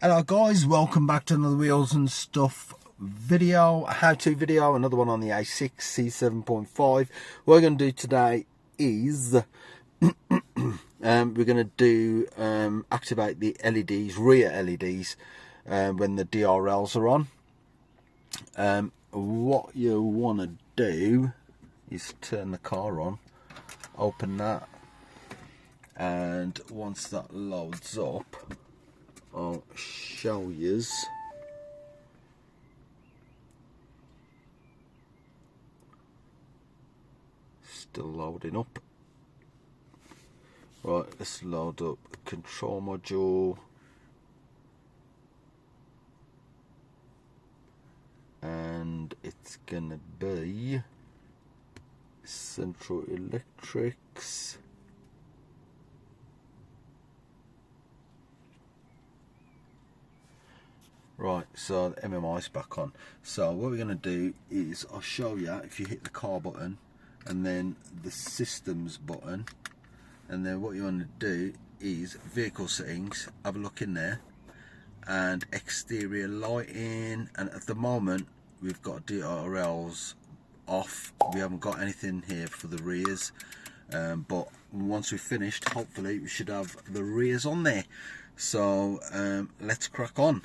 Hello guys, welcome back to another Wheels and Stuff video, a how-to video, another one on the A6 C7.5. What we're going to do today is we're going to do activate the LEDs, rear LEDs, when the DRLs are on. What you want to do is turn the car on, open that, and once that loads up, I'll show yous. Still loading up. Right, let's load up control module. And it's gonna be Central Electrics. Right, so the MMI's back on. So what we're going to do is I'll show you if you hit the car button and then the systems button, and then what you want to do is vehicle settings, have a look in there, and exterior lighting, and at the moment we've got DRLs off. We haven't got anything here for the rears, but once we've finished, hopefully we should have the rears on there. So let's crack on.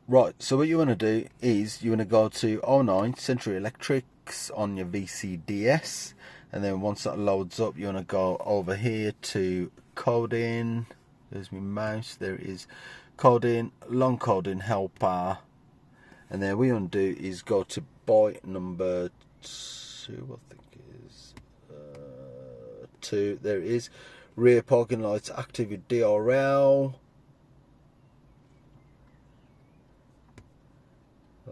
Right, so what you want to do is you want to go to 09 Central Electrics on your VCDS, and then once that loads up you want to go over here to coding. There's my mouse, there it is, coding, long coding helper, and then what you want to do is go to byte number 2, I think it is 2, there it is, rear parking lights active with DRL.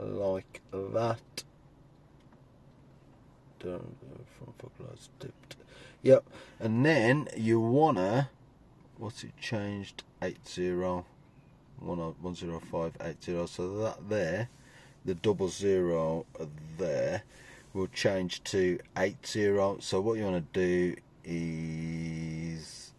Like that. Front fog lights dipped. Yep. And then you wanna, what's it changed? 10580. So that there, the 00 there, will change to 80. So what you wanna do is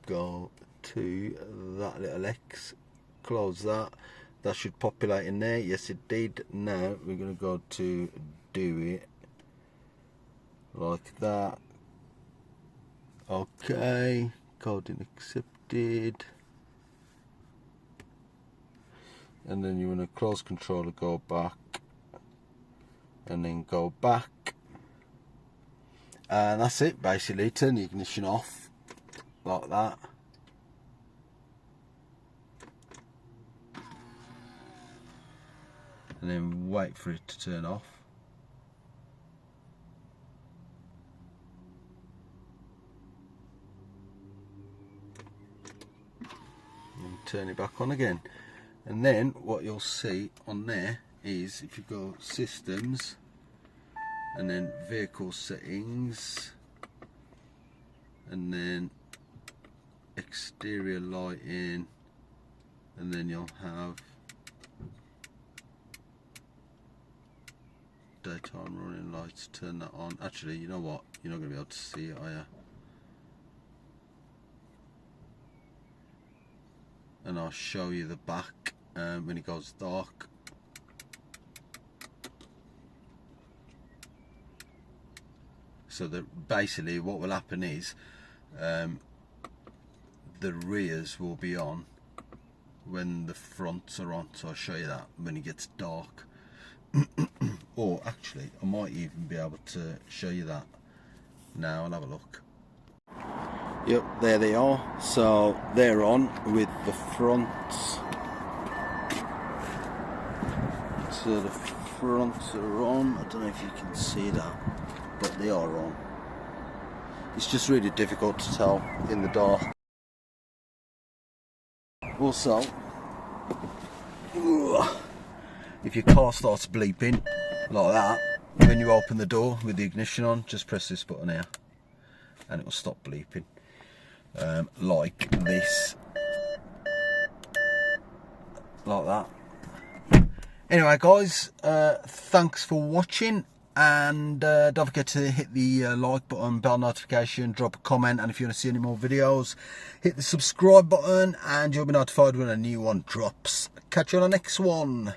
go to that little X, close that. That should populate in there. Yes, it did. Now we're going to go to do it like that. Okay, coding accepted. And then you want to close controller, go back, and then go back. And that's it basically. Turn the ignition off like that. And then wait for it to turn off. And turn it back on again. And then what you'll see on there is if you go systems and then vehicle settings and then exterior lighting, and then you'll have daytime running lights, turn that on. Actually, you know what? You're not going to be able to see it, are you? And I'll show you the back when it goes dark. So that basically what will happen is the rears will be on when the fronts are on. So I'll show you that when it gets dark. Or actually I might even be able to show you that now. I'll have a look. Yep, there they are. So they're on with the fronts. So the fronts are on. I don't know if you can see that, but they are on. It's just really difficult to tell in the dark. Also, if your car starts bleeping like that when you open the door with the ignition on, just press this button here and it will stop bleeping, like this, like that. Anyway guys, thanks for watching. and don't forget to hit the like button, bell notification, drop a comment, and if you want to see any more videos, hit the subscribe button and you'll be notified when a new one drops. Catch you on the next one.